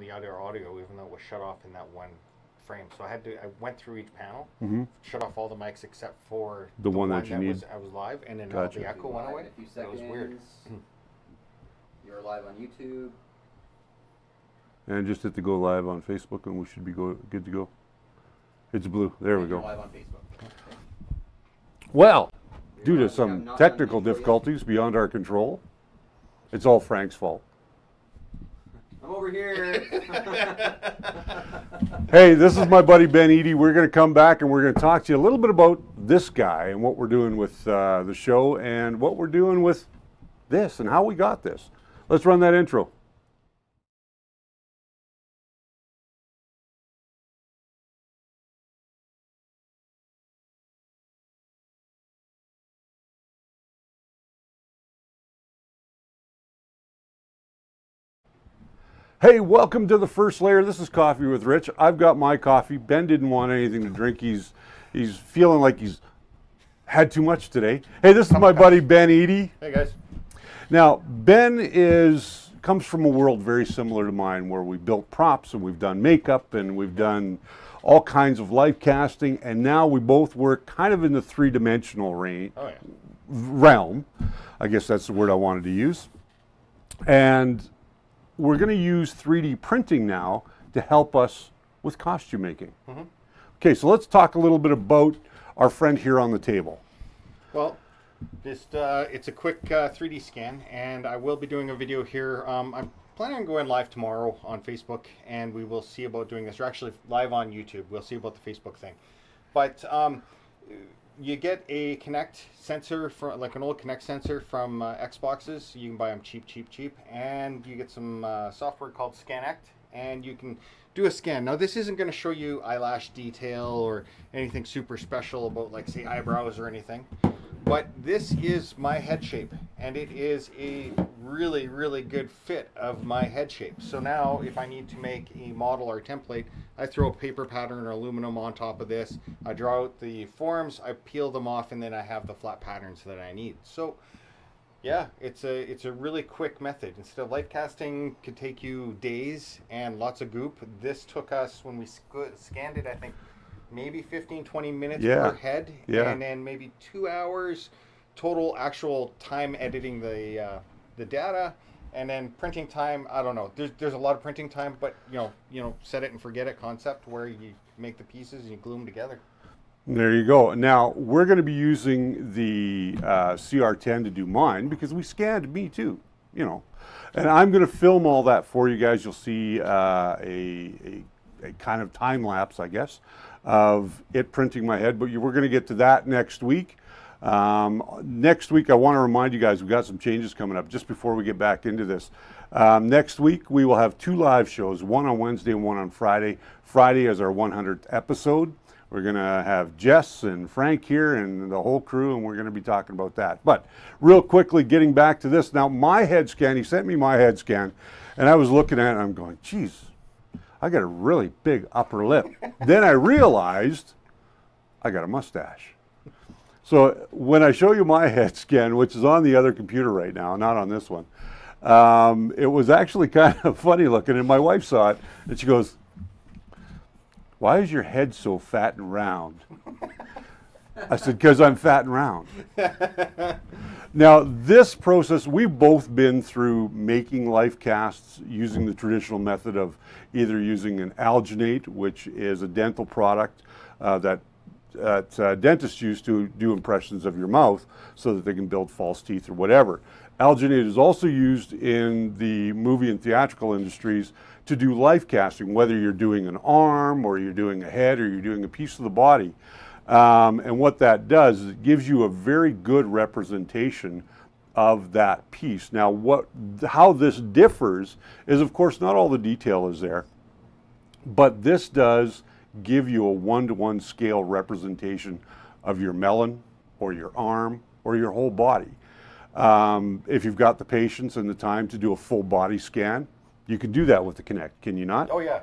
the other audio, even though it was shut off in that one frame. So I went through each panel, shut off all the mics except for the one that you need. I was live, and then Gotcha. the echo went away. A few seconds. That was weird. You're live on YouTube. And just hit the go live on Facebook, and we should be good to go. It's blue. There we go. Live on Facebook. Okay. Well, due to some technical difficulties beyond our control, it's all Frank's fault. I'm over here. Hey, this is my buddy Ben Eadie. We're going to come back and we're going to talk to you a little bit about this guy and what we're doing with the show and what we're doing with this and how we got this. Let's run that intro. Hey, welcome to the first layer. This is Coffee with Rich. I've got my coffee. Ben didn't want anything to drink. He's feeling like he's had too much today. Hey, this is my buddy Ben Eadie. Hey guys. Now, Ben comes from a world very similar to mine, where we built props and we've done makeup and we've done all kinds of live casting, and now we both work kind of in the three-dimensional realm. I guess that's the word I wanted to use. And we're going to use 3D printing now to help us with costume making. Okay, so let's talk a little bit about our friend here on the table. Well, just it's a quick 3D scan, and I will be doing a video here. I'm planning on going live tomorrow on Facebook, and we will see about doing this. We're actually live on YouTube. We'll see about the Facebook thing. But you get a Kinect sensor, like an old Kinect sensor from Xboxes. You can buy them cheap, and you get some software called ScanAct, and you can do a scan. Now, this isn't going to show you eyelash detail or anything super special about, like, say, eyebrows or anything, but this is my head shape, and it is a really, really good fit of my head shape. So now, if I need to make a model or template, I throw a paper pattern or aluminum on top of this, I draw out the forms, I peel them off, and then I have the flat patterns that I need. So yeah, it's a really quick method. Instead of light casting could take you days and lots of goop, this took us, when we scanned it, I think maybe 15-20 minutes per head, and then maybe 2 hours total actual time editing the data, and then printing time. I don't know. There's a lot of printing time, but you know, set it and forget it concept, where you make the pieces and you glue them together. There you go. Now, we're going to be using the CR10 to do mine, because we scanned me too, you know. And I'm going to film all that for you guys. You'll see a kind of time lapse, I guess, of it printing my head. But we're going to get to that next week. Next week, I want to remind you guys, we've got some changes coming up just before we get back into this. Next week, we will have 2 live shows, one on Wednesday and one on Friday. Friday is our 100th episode. We're going to have Jess and Frank here and the whole crew, and we're going to be talking about that. But real quickly, getting back to this. Now, my head scan, he sent me my head scan, and I was looking at it, and I'm going, geez, I got a really big upper lip. Then I realized I got a mustache. So when I show you my head scan, which is on the other computer right now, not on this one, it was actually kind of funny looking, and my wife saw it, and she goes, "Why is your head so fat and round?" I said, "Because I'm fat and round." Now, this process, we've both been through making life casts using the traditional method of either using an alginate, which is a dental product that dentists use to do impressions of your mouth so that they can build false teeth or whatever. Alginate is also used in the movie and theatrical industries to do life casting, whether you're doing an arm or you're doing a head or you're doing a piece of the body. And what that does is it gives you a very good representation of that piece. Now, how this differs is, of course, not all the detail is there, but this does give you a 1-to-1 scale representation of your melon or your arm or your whole body. If you've got the patience and the time to do a full body scan, you can do that with the Kinect, can you not? Oh yeah.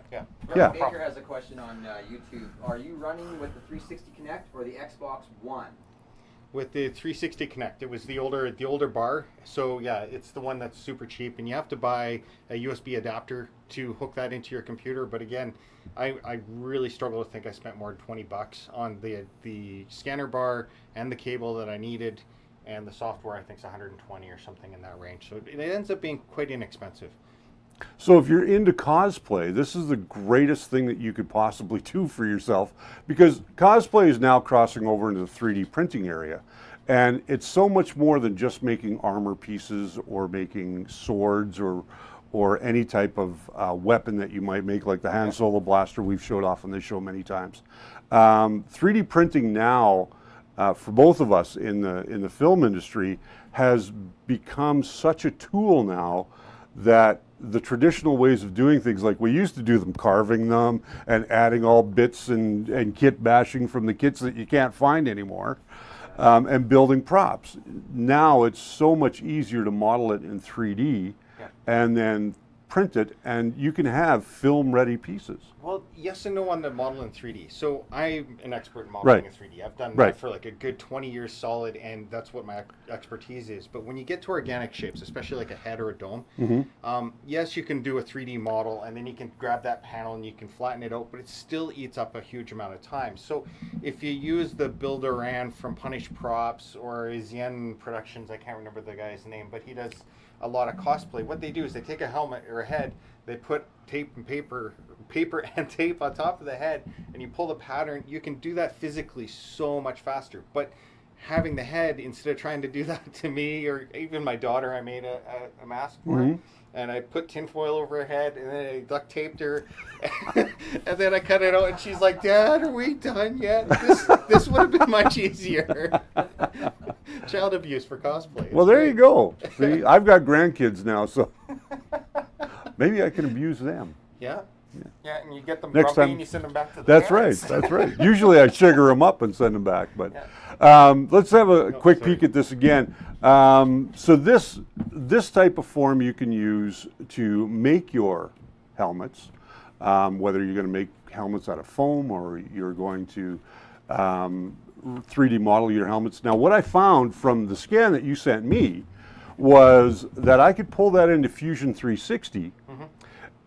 Robert Baker has a question on YouTube. Are you running with the 360 Kinect or the Xbox One? with the 360 Connect. It was the older bar. So yeah, it's the one that's super cheap, and you have to buy a USB adapter to hook that into your computer. But again, I really struggle to think I spent more than 20 bucks on the scanner bar and the cable that I needed, and the software I think is 120 or something in that range. So it ends up being quite inexpensive. So if you're into cosplay, this is the greatest thing that you could possibly do for yourself, because cosplay is now crossing over into the 3D printing area. And it's so much more than just making armor pieces or making swords or any type of weapon that you might make, like the Han Solo blaster we've showed off on this show many times. 3D printing now, for both of us in the film industry, has become such a tool now that the traditional ways of doing things, like we used to do them, carving them and adding all bits and kit bashing from the kits that you can't find anymore, and building props. Now it's so much easier to model it in 3D and then print it, and you can have film-ready pieces. Well, yes and no on the model in 3D. So I'm an expert in modeling in 3D. I've done that for like a good 20 years solid, and that's what my expertise is. But when you get to organic shapes, especially like a head or a dome, yes, you can do a 3D model, and then you can grab that panel and you can flatten it out, but it still eats up a huge amount of time. So if you use the Builderan from Punish Props or Zien Productions, I can't remember the guy's name, but he does a lot of cosplay. What they do is they take a helmet or a head, they put tape and paper and tape on top of the head, and you pull the pattern. You can do that physically so much faster. But having the head, instead of trying to do that to me or even my daughter, I made a mask for her, and I put tinfoil over her head, and then I duct taped her, and then I cut it out, and she's like, "Dad, are we done yet?" This would have been much easier. Child abuse for cosplay. Well, there you go. See, I've got grandkids now, so maybe I can abuse them. Yeah. Yeah, and you get them Next grumpy time, and you send them back to the That's parents. right, that's right. Usually I sugar them up and send them back, but let's have a quick peek at this again. So this type of form you can use to make your helmets, whether you're going to make helmets out of foam or you're going to 3D model your helmets. Now, what I found from the scan that you sent me was that I could pull that into Fusion 360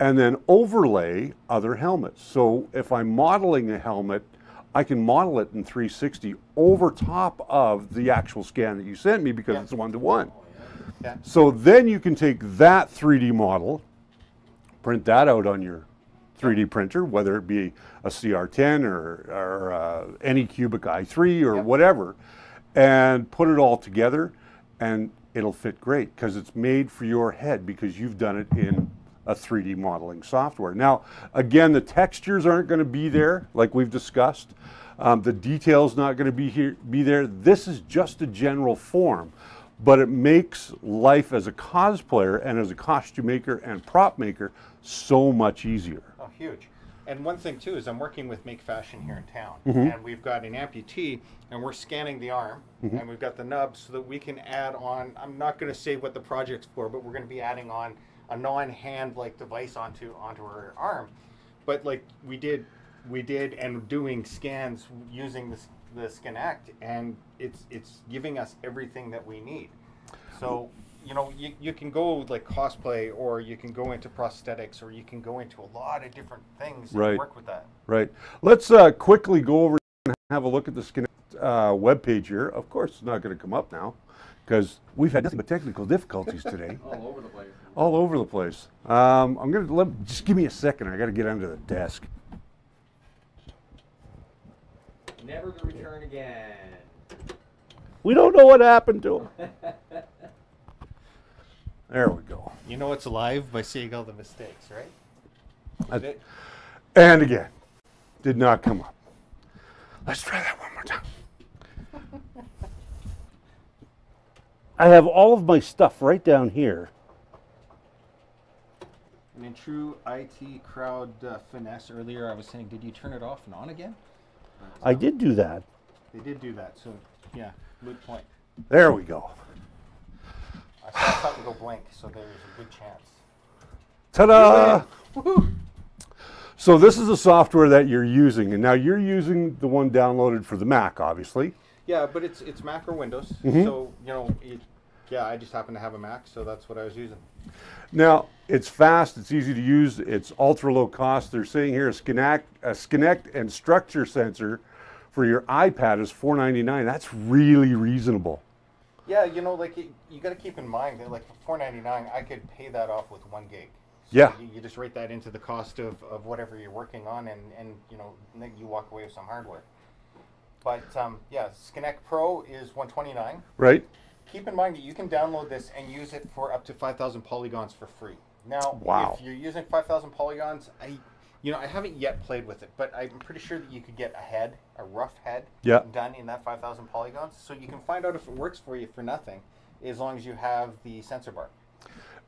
and then overlay other helmets. So if I'm modeling a helmet, I can model it in 360 over top of the actual scan that you sent me, because it's one-to-one. So then you can take that 3D model, print that out on your 3D printer, whether it be a CR10 or any Cubic i3 or whatever, and put it all together, and it'll fit great because it's made for your head, because you've done it in a 3D modeling software. Now, again, the textures aren't going to be there like we've discussed. The detail's not going to be there. This is just a general form, but it makes life as a cosplayer and as a costume maker and prop maker so much easier. Oh, huge. And one thing too is I'm working with Make Fashion here in town, and we've got an amputee, and we're scanning the arm, and we've got the nub so that we can add on, I'm not going to say what the project's for, but we're going to be adding on a non-hand like device onto her arm. But like we did and doing scans using the Skinect, and it's giving us everything that we need. So you know, you can go like cosplay, or you can go into prosthetics, or you can go into a lot of different things and work with that. Right. Let's quickly go over and have a look at the Skinect webpage here. Of course, it's not going to come up now because we've had nothing but technical difficulties today. All over the place. All over the place. I'm going to just give me a second. I got to get under the desk. Never to return again. We don't know what happened to him. There we go. You know it's alive by seeing all the mistakes, right? And again, did not come up. Let's try that one more time. I have all of my stuff right down here. And in true IT crowd finesse earlier, I was saying, did you turn it off and on again? I did do that. They did do that, so yeah, moot point. There we go. I saw something go blank, so there's a good chance. Ta-da! So this is the software that you're using, and now you're using the one downloaded for the Mac, obviously. Yeah, but it's Mac or Windows. Mhm. So, you know, yeah, I just happen to have a Mac, so that's what I was using. Now, it's fast, it's easy to use, it's ultra low cost. They're saying here a Skinect and structure sensor for your iPad is $4.99. That's really reasonable. Yeah, you know, like you got to keep in mind that like for $4.99, I could pay that off with 1 gig. So Yeah. You just rate that into the cost of whatever you're working on, and you know, then you walk away with some hardware. But yeah, Skinect Pro is $129. Right? Keep in mind that you can download this and use it for up to 5,000 polygons for free. Now, Wow. if you're using 5,000 polygons, I haven't yet played with it, but I'm pretty sure that you could get a rough head Yeah. done in that 5,000 polygons. So you can find out if it works for you for nothing, as long as you have the sensor bar.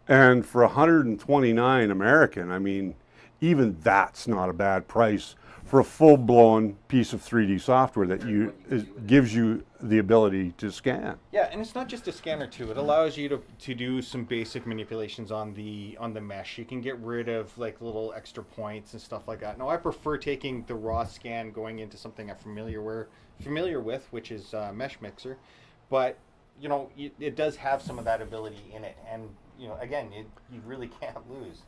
And for $129 American, I mean, even that's not a bad price for a full-blown piece of 3D software that gives you the ability to scan. Yeah, and it's not just a scanner too. It allows you to do some basic manipulations on the mesh. You can get rid of like little extra points and stuff like that. Now, I prefer taking the raw scan going into something I'm familiar with, which is Mesh Mixer. But you know, it does have some of that ability in it, and you know, again, you really can't lose.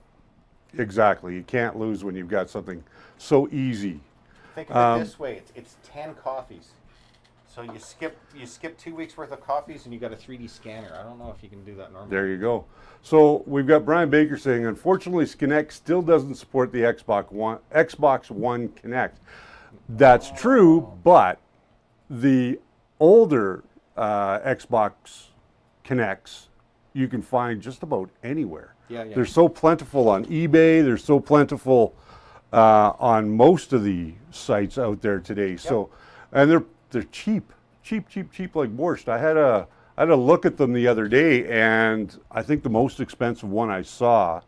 Exactly. You can't lose when you've got something so easy. Think of it this way: it's 10 coffees. So you skip 2 weeks worth of coffees, and you got a 3D scanner. I don't know if you can do that normally. There you go. So we've got Brian Baker saying, unfortunately, Skinect still doesn't support the Xbox One Kinect. That's true, but the older Xbox Kinects you can find just about anywhere. Yeah. They're so plentiful on eBay. They're so plentiful on most of the sites out there today. Yep. So, and they're cheap like borscht. I had a look at them the other day, and I think the most expensive one I saw,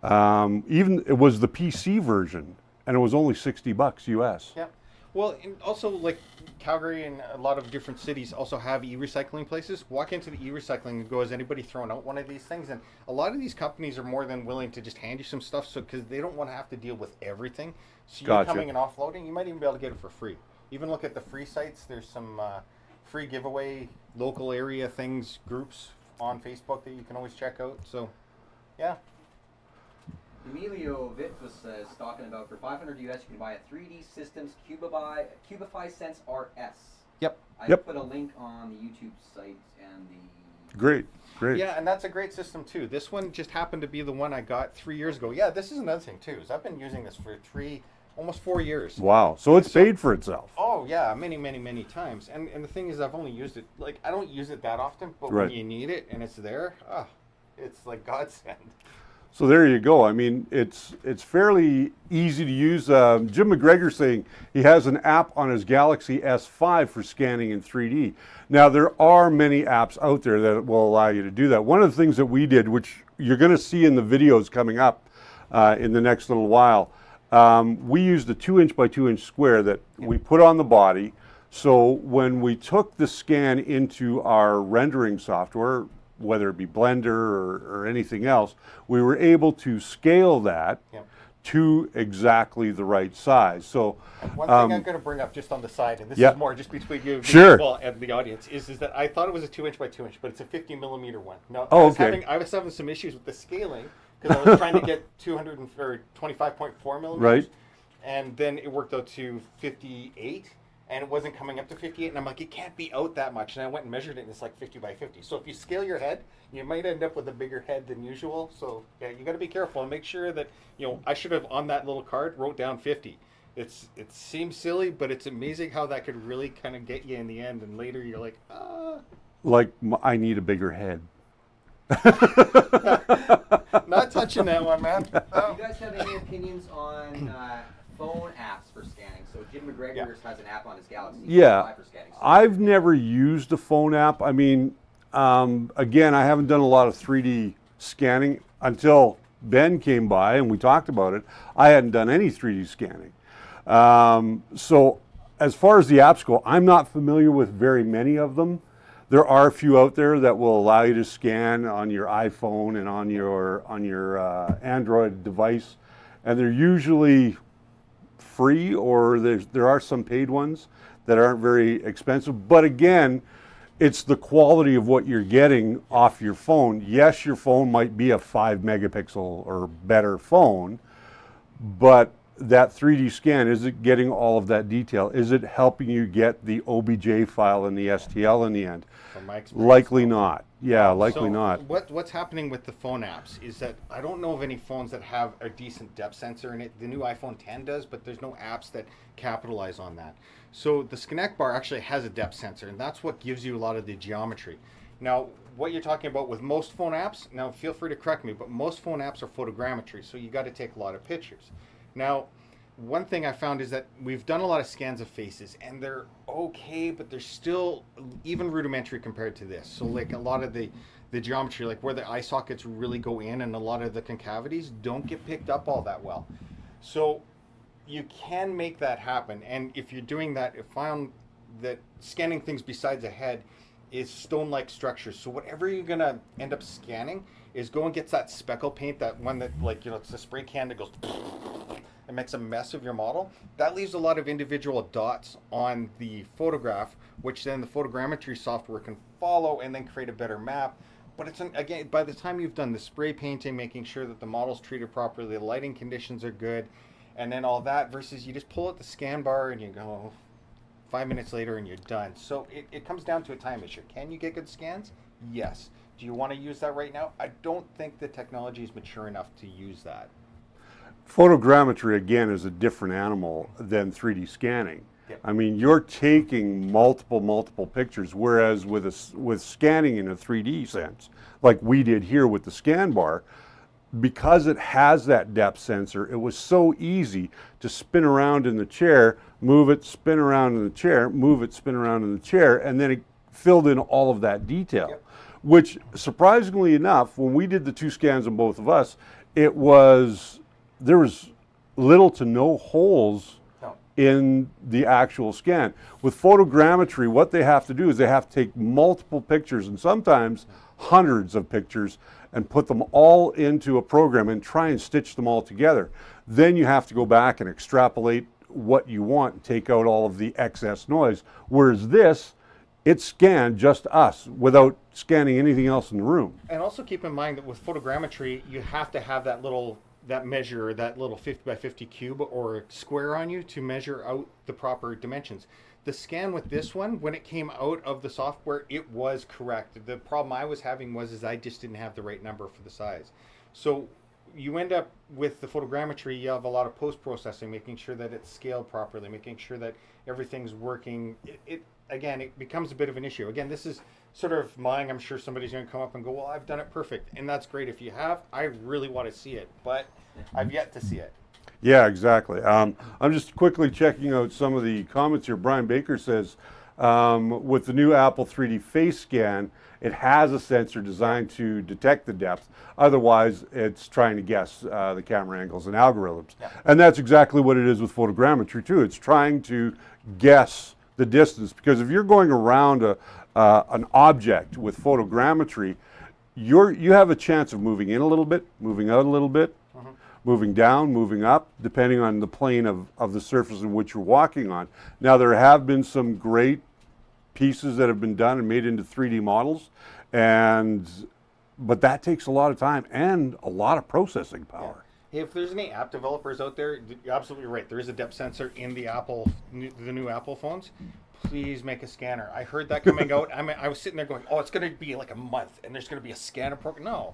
even it was the PC version, and it was only $60 US. Yeah. Well, and also like Calgary and a lot of different cities also have e-recycling places. Walk into the e-recycling and go, has anybody thrown out one of these things? And a lot of these companies are more than willing to just hand you some stuff, so because they don't want to have to deal with everything. So you're coming and offloading, you might even be able to get it for free. Even look at the free sites. There's some free giveaway local area things groups on Facebook that you can always check out. So, yeah. Emilio Vitvus is talking about for $500 US you can buy a 3D Systems Cubify Sense RS. Yep. I put a link on the YouTube site and the... Great. Yeah, and that's a great system too. This one just happened to be the one I got 3 years ago. Yeah, this is another thing too, is I've been using this for almost 4 years. Wow. So it's paid for itself. Oh yeah, many times. And the thing is, I've only used it, like, I don't use it that often, but when you need it and it's there, it's like godsend. So there you go. I mean, it's fairly easy to use. Jim McGregor saying he has an app on his Galaxy S5 for scanning in 3D. Now, there are many apps out there that will allow you to do that. One of the things that we did, which you're going to see in the videos coming up in the next little while, we used a 2" by 2" square that we put on the body. So when we took the scan into our rendering software, whether it be Blender or anything else, we were able to scale that to exactly the right size. So one thing I'm going to bring up just on the side, and this is more just between you and the audience, is that I thought it was a 2" by 2", but it's a 50mm one. No, I was having some issues with the scaling because I was trying to get 25.4 millimeters, right, and then it worked out to 58. And it wasn't coming up to 58, and I'm like, it can't be out that much. And I went and measured it, and it's like 50 by 50. So if you scale your head, you might end up with a bigger head than usual. So yeah, you got to be careful and make sure that, you know, I should have on that little card wrote down 50. It seems silly, but it's amazing how that could really kind of get you in the end. And later you're like, like, I need a bigger head. Not touching that one, man. Do you guys have any opinions on phone apps for scanning? So Jim McGregor has an app on his Galaxy S5 for scanning. So I've never used a phone app. I mean, again, I haven't done a lot of 3D scanning until Ben came by and we talked about it. I hadn't done any 3D scanning. So as far as the apps go, I'm not familiar with very many of them. There are a few out there that will allow you to scan on your iPhone and on your Android device, and they're usually free, or there are some paid ones. that aren't very expensive. But again, it's the quality of what you're getting off your phone. Yes, your phone might be a 5 megapixel or better phone, but that 3D scan, is it getting all of that detail? Is it helping you get the OBJ file and the STL in the end? From my experience, Likely not. Yeah, likely not. What's happening with the phone apps is that I don't know of any phones that have a decent depth sensor in it. The new iPhone 10 does, but there's no apps that capitalize on that. So the Connect bar actually has a depth sensor, and that's what gives you a lot of the geometry. Now, what you're talking about with most phone apps, now feel free to correct me, but most phone apps are photogrammetry, so you got to take a lot of pictures. Now, one thing I found is that we've done a lot of scans of faces, and they're okay, but they're still even rudimentary compared to this. So like a lot of the geometry, like where the eye sockets really go in, and a lot of the concavities don't get picked up all that well. So you can make that happen, and if you're doing that, I found that scanning things besides a head is stone-like structures. So whatever you're gonna end up scanning is go and get that speckle paint, that one that, like, you know, it's a spray can that goes and makes a mess of your model. That leaves a lot of individual dots on the photograph, which then the photogrammetry software can follow and then create a better map. But it's, again, by the time you've done the spray painting, making sure that the model's treated properly, the lighting conditions are good, and then all that, versus you just pull out the scan bar and you go 5 minutes later and you're done. So it comes down to a time issue. Can you get good scans? Yes. Do you want to use that right now? I don't think the technology is mature enough to use that. Photogrammetry, again, is a different animal than 3D scanning. Yep. I mean, you're taking multiple pictures, whereas with scanning in a 3D sense, like we did here with the scan bar, because it has that depth sensor, it was so easy to spin around in the chair, move it, spin around in the chair, move it, spin around in the chair, and then it filled in all of that detail. Yep. Which, surprisingly enough, when we did the 2 scans on both of us, there was little to no holes in the actual scan. With photogrammetry, what they have to do is they have to take multiple pictures, and sometimes hundreds of pictures, and put them all into a program and try and stitch them all together. Then you have to go back and extrapolate what you want and take out all of the excess noise. Whereas this, it scanned just us without scanning anything else in the room. And also keep in mind that with photogrammetry, you have to have that little measure, that little 50 by 50 cube or square on you to measure out the proper dimensions. The scan with this one, when it came out of the software, it was correct. The problem I was having was I just didn't have the right number for the size. So you end up with the photogrammetry, you have a lot of post-processing, making sure that it's scaled properly, making sure that everything's working. Again, it becomes a bit of an issue. Again, this is sort of mine. I'm sure somebody's going to come up and go, well, I've done it perfect. And that's great if you have. I really want to see it, but I've yet to see it. Yeah, exactly. I'm just quickly checking out some of the comments here. Brian Baker says, with the new Apple 3D face scan, it has a sensor designed to detect the depth. Otherwise, it's trying to guess the camera angles and algorithms. Yeah. And that's exactly what it is with photogrammetry, too. It's trying to guess the distance, because if you're going around an object with photogrammetry, you have a chance of moving in a little bit, moving out a little bit, moving down, moving up, depending on the plane of the surface in which you're walking on. Now, there have been some great pieces that have been done and made into 3D models, but that takes a lot of time and a lot of processing power. Yeah. If there's any app developers out there, you're absolutely right. There is a depth sensor in the new Apple phones. Please make a scanner. I heard that coming out. I was sitting there going, oh, it's going to be like a month, and there's going to be a scanner program. No.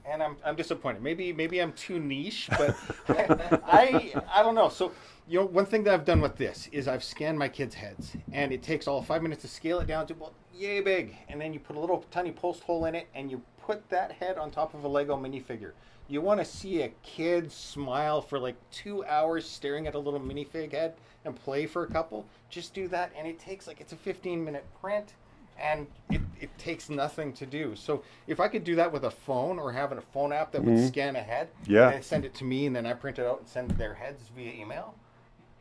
And I'm disappointed. Maybe I'm too niche, but I don't know. So, you know, one thing that I've done with this is I've scanned my kids' heads, and it takes all 5 minutes to scale it down to, well, yay big. And then you put a little tiny post hole in it, and you put that head on top of a Lego minifigure. You want to see a kid smile for like 2 hours staring at a little minifig head and play for a couple? Just do that, and it takes it's a 15-minute print. And it takes nothing to do. So if I could do that with a phone, or having a phone app that would scan ahead, and send it to me, and then I print it out and send their heads via email,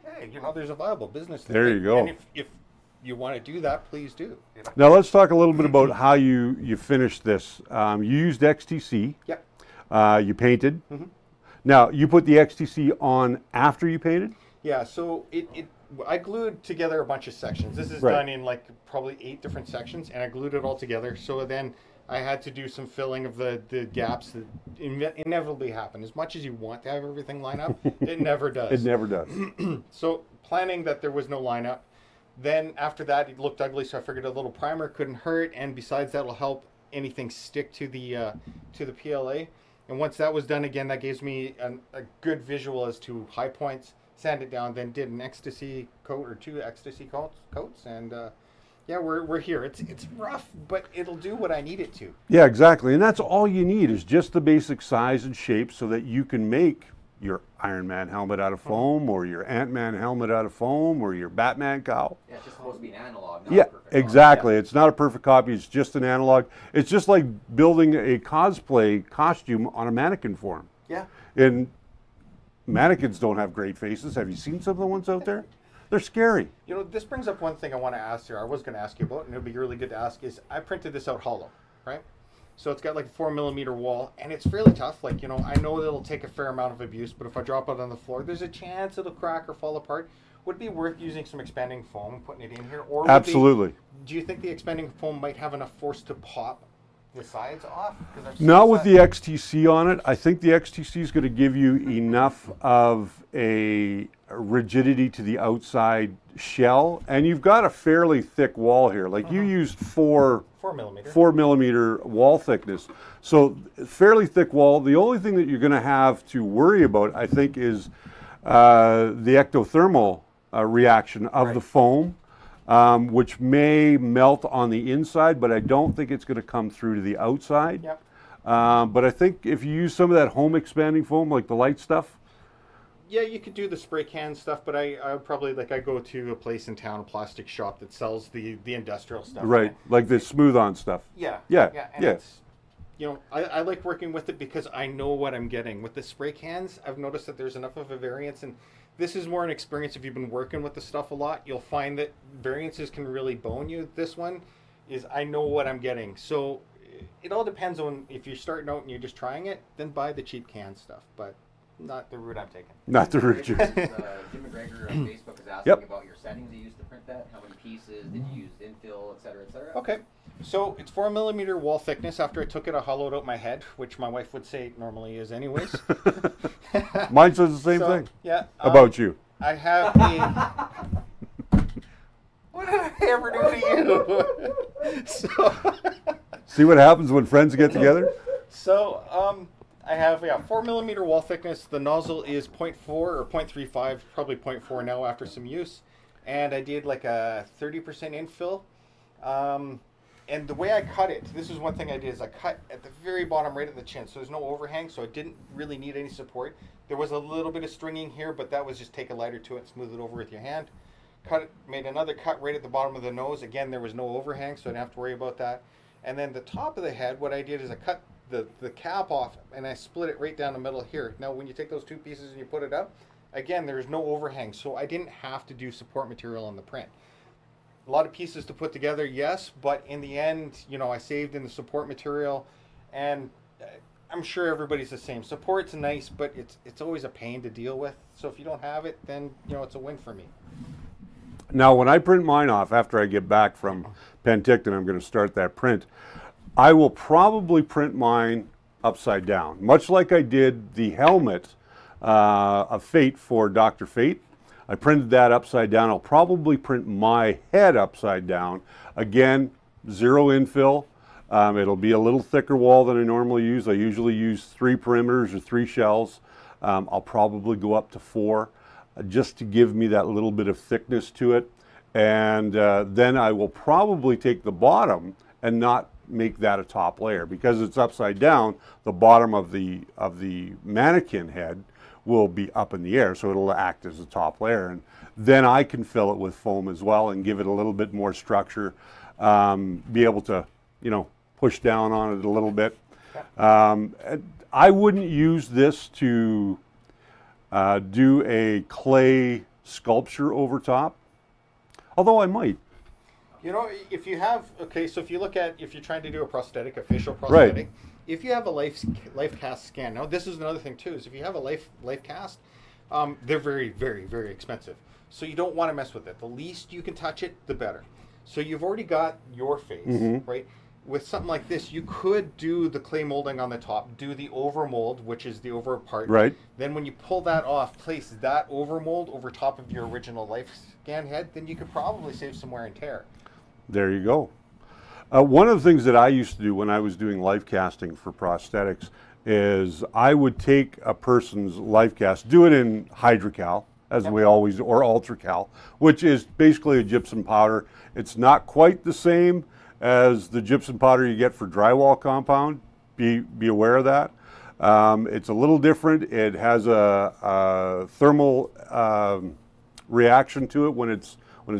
hey, you know, there's a viable business there. There you go. And if you want to do that, please do. Now let's talk a little bit about how you finished this. You used XTC. Yep. You painted. Now, you put the XTC on after you painted? Yeah, so I glued together a bunch of sections. This is done in like probably 8 different sections, and I glued it all together. So then I had to do some filling of the gaps that inevitably happen. As much as you want to have everything line up, it never does. It never does. So planning that there was no lineup. Then after that, it looked ugly, so I figured a little primer couldn't hurt, and besides that'll help anything stick to the PLA. And once that was done, again, that gives me a good visual as to high points. Sand it down, then did an ecstasy coat or 2 ecstasy coats, and yeah, we're here. It's rough, but it'll do what I need it to. Yeah, exactly, and that's all you need is just the basic size and shape so that you can make your Iron Man helmet out of foam, or your Ant-Man helmet out of foam, or your Batman cowl. Yeah, it's just supposed to be an analog, not yeah, a perfect exactly. Yeah. It's not a perfect copy. It's just an analog. It's just like building a cosplay costume on a mannequin form. Yeah. And mannequins don't have great faces. Have you seen some of the ones out there? They're scary. You know, this brings up one thing I want to ask here. I was going to ask you about, and it would be really good to ask, is I printed this out hollow, right? So it's got like a 4mm wall, and it's fairly tough. Like, you know, I know it'll take a fair amount of abuse, but if I drop it on the floor, there's a chance it'll crack or fall apart. Would it be worth using some expanding foam and putting it in here? Or Absolutely. Do you think the expanding foam might have enough force to pop the sides off? Not with the XTC on it. I think the XTC is going to give you enough of a rigidity to the outside shell, and you've got a fairly thick wall here. Like you used 4mm wall thickness, so fairly thick wall. The only thing that you're going to have to worry about, I think, is the ectothermal reaction of the foam. Which may melt on the inside, but I don't think it's going to come through to the outside. Yep. But I think if you use some of that home expanding foam, like the light stuff. Yeah, you could do the spray can stuff, but I would probably, like, I go to a place in town, a plastic shop that sells the industrial stuff. Right, like the smooth-on stuff. Yeah. Yeah. And it's, you know, I like working with it because I know what I'm getting. With the spray cans, I've noticed that there's enough of a variance, and this is more an experience if you've been working with the stuff a lot. You'll find that variances can really bone you. This one is, I know what I'm getting. So it all depends on, if you're starting out and you're just trying it, then buy the cheap can stuff, but not the route I'm taking. Not the route you're Jim McGregor on Facebook is asking about your settings you used to print that. How many pieces did you use, infill, et cetera, et cetera? Okay. So it's 4mm wall thickness. After I took it, I hollowed out my head, which my wife would say it normally is anyways. Mine says the same thing. Yeah. About you. I have a... What did I ever do to you? See what happens when friends get together? So, I have 4mm wall thickness. The nozzle is 0.4 or 0.35, probably 0.4 now after some use. And I did like a 30% infill. And the way I cut it, this is one thing I did, is I cut at the very bottom right at the chin. So there's no overhang, so I didn't really need any support. There was a little bit of stringing here, but that was just take a lighter to it and smooth it over with your hand. Cut it, made another cut right at the bottom of the nose. Again, there was no overhang, so I didn't have to worry about that. And then the top of the head, what I did is I cut the cap off and I split it right down the middle here. Now when you take those 2 pieces and you put it up, again, there's no overhang, so I didn't have to do support material on the print. A lot of pieces to put together, yes, but in the end, you know, I saved in the support material, and I'm sure everybody's the same. Support's nice, but it's always a pain to deal with. So if you don't have it, then, you know, it's a win for me. Now, when I print mine off, after I get back from Penticton, I'm going to start that print. I will probably print mine upside down, much like I did the helmet of Fate for Dr. Fate. I printed that upside down. I'll probably print my head upside down. Again, 0 infill. It'll be a little thicker wall than I normally use. I usually use 3 perimeters or 3 shells. I'll probably go up to 4 just to give me that little bit of thickness to it. And then I will probably take the bottom and not make that a top layer, because it's upside down. The bottom of the mannequin head will be up in the air, so it'll act as a top layer, and then I can fill it with foam as well and give it a little bit more structure, be able to, you know, push down on it a little bit. I wouldn't use this to do a clay sculpture over top, although I might. You know, if you have, okay, so if you look at, if you're trying to do a prosthetic, a facial prosthetic, right. If you have a life cast scan, now this is another thing too, is if you have a life cast, They're very, very, very expensive. So you don't want to mess with it. The least you can touch it, the better. So you've already got your face, right? With something like this, you could do the clay molding on the top, do the over mold, which is the over part. Right. Then when you pull that off, place that over mold over top of your original life scan head, then you could probably save some wear and tear. There you go. One of the things that I used to do when I was doing life casting for prosthetics is I would take a person's life cast, do it in hydrocal, as we always, or ultracal, which is basically a gypsum powder. It's not quite the same as the gypsum powder you get for drywall compound. Be aware of that. It's a little different. It has a thermal reaction to it when it's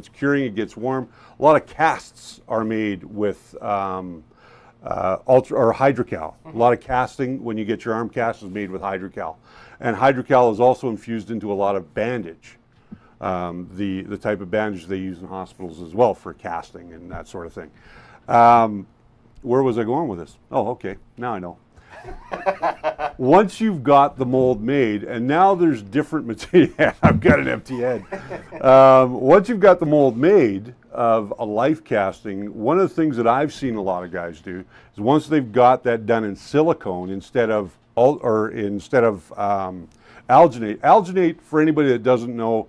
curing. It gets warm. A lot of casts are made with ultra or hydrocal. A lot of casting when you get your arm cast is made with hydrocal, and hydrocal is also infused into a lot of bandage. The type of bandage they use in hospitals as well for casting and that sort of thing. Where was I going with this? Oh, okay, now I know. Once you've got the mold made, and now there's different material. I've got an empty head. Once you've got the mold made of a life casting, one of the things that I've seen a lot of guys do is once they've got that done in silicone instead of alginate. Alginate, for anybody that doesn't know,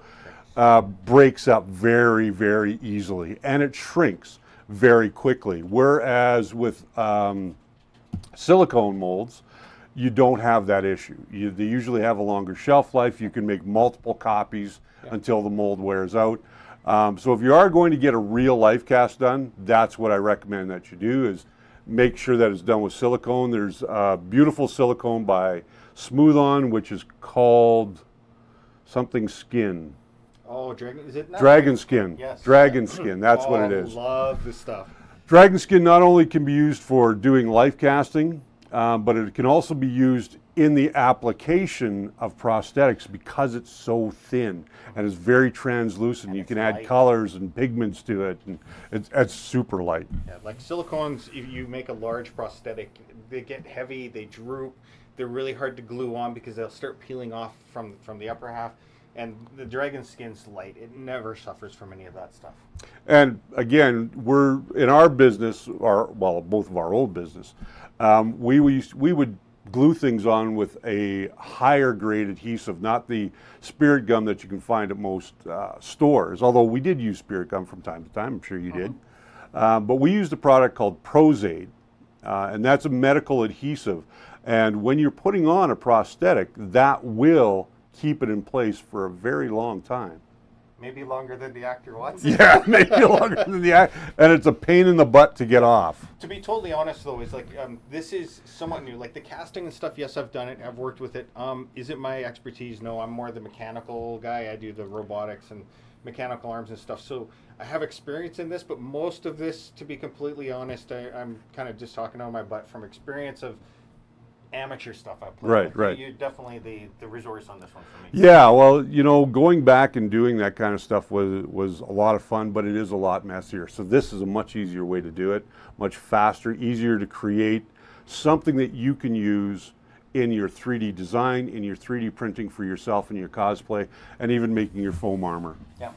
breaks up very, very easily, and it shrinks very quickly. Whereas with silicone molds, you don't have that issue. They usually have a longer shelf life. You can make multiple copies until the mold wears out. So if you are going to get a real life cast done, that's what I recommend that you do, is make sure that it's done with silicone. There's beautiful silicone by Smooth On, which is called something skin. Oh, is it not? Dragon skin. Yes. Dragon skin, that's what it is. I love this stuff. Dragon skin not only can be used for doing life casting, but it can also be used in the application of prosthetics because it's so thin and it's very translucent. You can add colors and pigments to it, and it's super light. Yeah, like silicones, if you make a large prosthetic, they get heavy, they droop, they're really hard to glue on because they'll start peeling off from the upper half. And the dragon skin's light. It never suffers from any of that stuff. And again, we're in our business, both of our old business, we would glue things on with a higher grade adhesive, not the spirit gum that you can find at most stores. Although we did use spirit gum from time to time, I'm sure you did. But we used a product called Prozaid, and that's a medical adhesive. And when you're putting on a prosthetic, that will keep it in place for a very long time. Maybe longer than the actor wants. Yeah, maybe longer than the actor. And it's a pain in the butt to get off. To be totally honest, though, is like this is somewhat new. Like the casting and stuff, yes, I've done it. I've worked with it. Is it my expertise? No, I'm more the mechanical guy. I do the robotics and mechanical arms and stuff. So I have experience in this, but most of this, to be completely honest, I'm kind of just talking out of my butt from experience of amateur stuff I play. Right. You're definitely the resource on this one for me. Yeah, well, you know, going back and doing that kind of stuff was a lot of fun, but it is a lot messier. So this is a much easier way to do it, much faster, easier to create something that you can use in your 3D design, in your 3D printing for yourself and your cosplay, and even making your foam armor. Yeah.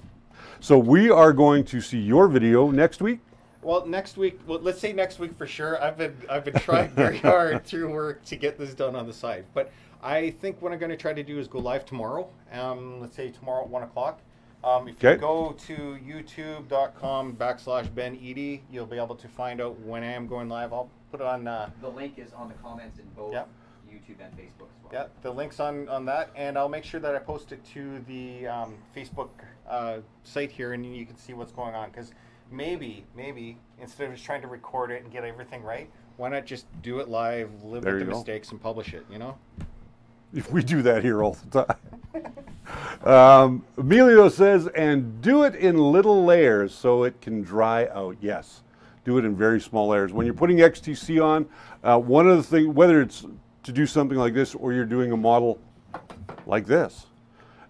So we are going to see your video next week. Well, next week, let's say next week for sure. I've been trying very hard through work to get this done on the side. But I think what I'm going to try to do is go live tomorrow. Let's say tomorrow at 1 o'clock. If you go to youtube.com/Ben Eadie, you'll be able to find out when I am going live. I'll put it on. The link is on the comments in both YouTube and Facebook as well. Yeah, the link's on that, and I'll make sure that I post it to the Facebook site here, and you can see what's going on. Because maybe instead of just trying to record it and get everything right, why not just do it live, live with the mistakes, and publish it, you know? If we do that here all the time. Emilio says, and do it in little layers so it can dry out. Yes, do it in very small layers. When you're putting XTC on, one of the things, whether it's to do something like this or you're doing a model like this,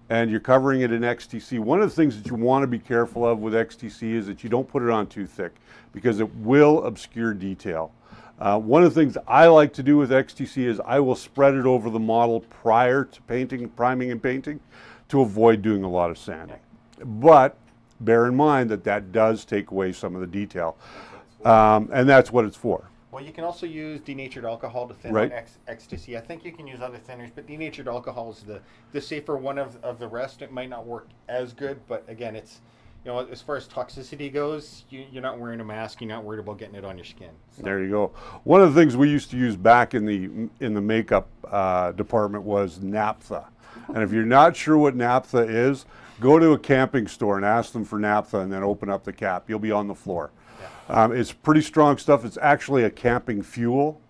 and you're covering it in XTC, one of the things that you want to be careful of with XTC is that you don't put it on too thick because it will obscure detail. One of the things I like to do with XTC is I will spread it over the model prior to painting, priming and painting, to avoid doing a lot of sanding. But bear in mind that that does take away some of the detail, and that's what it's for. Well, you can also use denatured alcohol to thin Right. out XTC. I think you can use other thinners, but denatured alcohol is the safer one of the rest. It might not work as good, but again, it's, you know, as far as toxicity goes, you're not wearing a mask. You're not worried about getting it on your skin. So. There you go. One of the things we used to use back in the makeup department was naphtha. And if you're not sure what naphtha is, go to a camping store and ask them for naphtha, and then open up the cap. You'll be on the floor. It's pretty strong stuff. It's actually a camping fuel,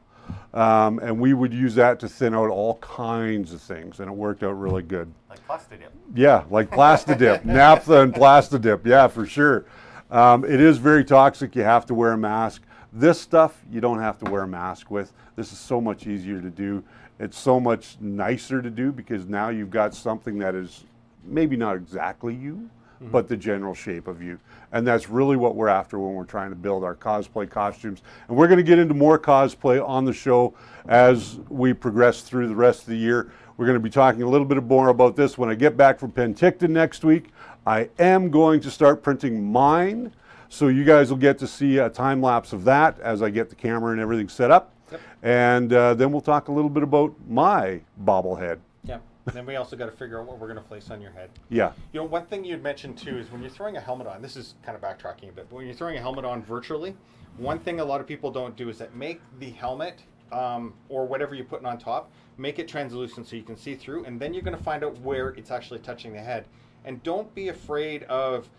and we would use that to thin out all kinds of things, and it worked out really good. Like Plastidip. Yeah, like Plastidip, naphtha and Plastidip, yeah, for sure. It is very toxic. You have to wear a mask. This stuff you don't have to wear a mask with. This is so much easier to do. It's so much nicer to do because now you've got something that is maybe not exactly you, but the general shape of you. And that's really what we're after when we're trying to build our cosplay costumes. And we're going to get into more cosplay on the show as we progress through the rest of the year. We're going to be talking a little bit more about this when I get back from Penticton next week. I am going to start printing mine, so you guys will get to see a time lapse of that as I get the camera and everything set up. Yep. And then we'll talk a little bit about my bobblehead. Yeah. And then we also got to figure out what we're going to place on your head. Yeah. You know, one thing you'd mentioned too is when you're throwing a helmet on, this is kind of backtracking a bit, but when you're throwing a helmet on virtually, one thing a lot of people don't do is that make the helmet or whatever you're putting on top, make it translucent so you can see through, and then you're going to find out where it's actually touching the head. And don't be afraid of,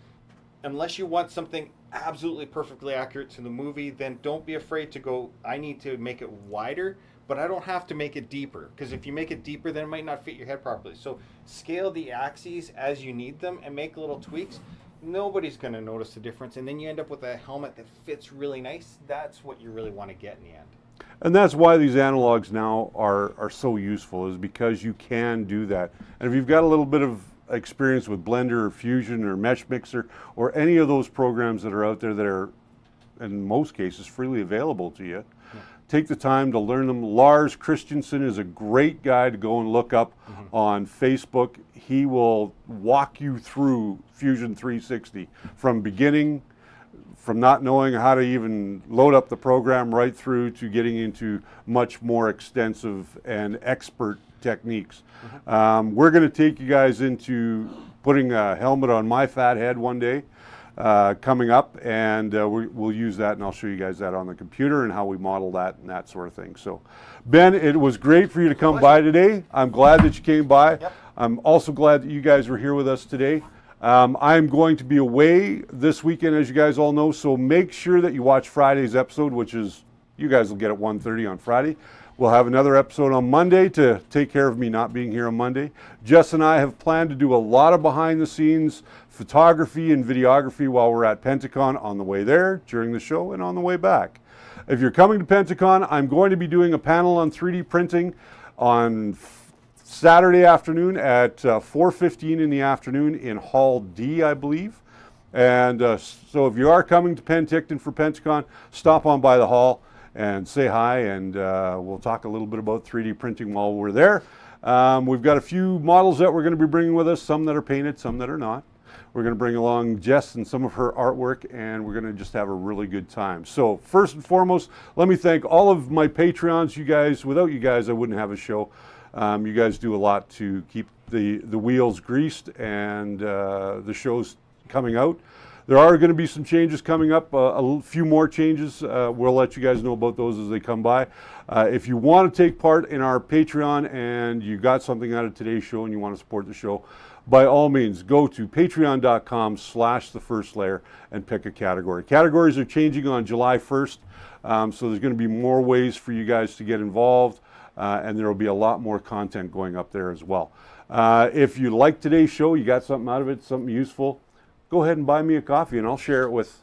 unless you want something absolutely perfectly accurate to the movie, then don't be afraid to go, I need to make it wider, but I don't have to make it deeper, because if you make it deeper, then it might not fit your head properly. So scale the axes as you need them and make little tweaks. Nobody's going to notice the difference, and then you end up with a helmet that fits really nice. That's what you really want to get in the end. And that's why these analogs now are so useful, is because you can do that. And if you've got a little bit of experience with Blender or Fusion or Mesh Mixer or any of those programs that are out there that are, in most cases, freely available to you, take the time to learn them. Lars Christensen is a great guy to go and look up on Facebook. He will walk you through Fusion 360 from beginning, from not knowing how to even load up the program, right through to getting into much more extensive and expert techniques. We're going to take you guys into putting a helmet on my fat head one day coming up, and we'll use that, and I'll show you guys that on the computer and how we model that and that sort of thing. So, Ben, it was great for you to come by today. I'm glad that you came by. Yep. I'm also glad that you guys were here with us today. I'm going to be away this weekend, as you guys all know, so make sure that you watch Friday's episode, which is, you guys will get at 1:30 on Friday. We'll have another episode on Monday to take care of me not being here on Monday. Jess and I have planned to do a lot of behind-the-scenes photography and videography while we're at Penticon, on the way there, during the show, and on the way back. If you're coming to Penticon, I'm going to be doing a panel on 3D printing on Saturday afternoon at 4:15 in the afternoon in Hall D, I believe. And so if you are coming to Penticton for Penticon, stop on by the hall and say hi, and we'll talk a little bit about 3D printing while we're there. We've got a few models that we're going to be bringing with us, some that are painted, some that are not. We're going to bring along Jess and some of her artwork, and we're going to just have a really good time. So first and foremost, let me thank all of my Patreons. You guys, without you guys, I wouldn't have a show. You guys do a lot to keep the wheels greased and the shows coming out. There are going to be some changes coming up, a few more changes. We'll let you guys know about those as they come by. If you want to take part in our Patreon and you got something out of today's show and you want to support the show, by all means, go to patreon.com/thefirstlayer and pick a category. Categories are changing on July 1st, so there's going to be more ways for you guys to get involved, and there will be a lot more content going up there as well. If you like today's show, you got something out of it, something useful, go ahead and buy me a coffee, and I'll share it with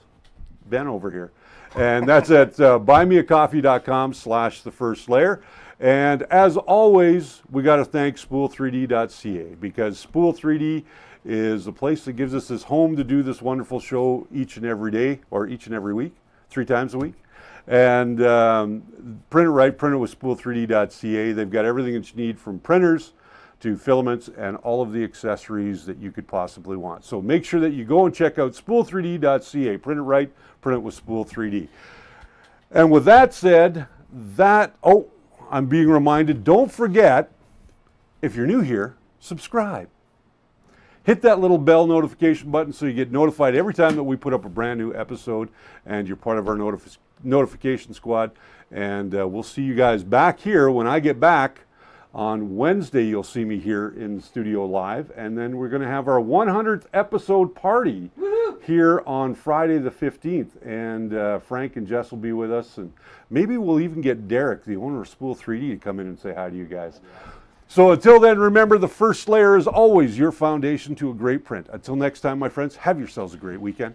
Ben over here. And that's at buymeacoffee.com/thefirstlayer. And as always, we got to thank spool3d.ca, because Spool 3D is the place that gives us this home to do this wonderful show each and every day, or each and every week, 3 times a week. And print it right, print it with spool3d.ca. They've got everything that you need from printers to filaments and all of the accessories that you could possibly want. So make sure that you go and check out spool3d.ca. Print it right, print it with Spool3D. And with that said, I'm being reminded, don't forget, if you're new here, subscribe. Hit that little bell notification button so you get notified every time that we put up a brand new episode and you're part of our notification squad. And we'll see you guys back here when I get back. On Wednesday, you'll see me here in the studio live. And then we're going to have our 100th episode party here on Friday the 15th. And Frank and Jess will be with us. And maybe we'll even get Derek, the owner of Spool3D, to come in and say hi to you guys. So until then, remember, the first layer is always your foundation to a great print. Until next time, my friends, have yourselves a great weekend.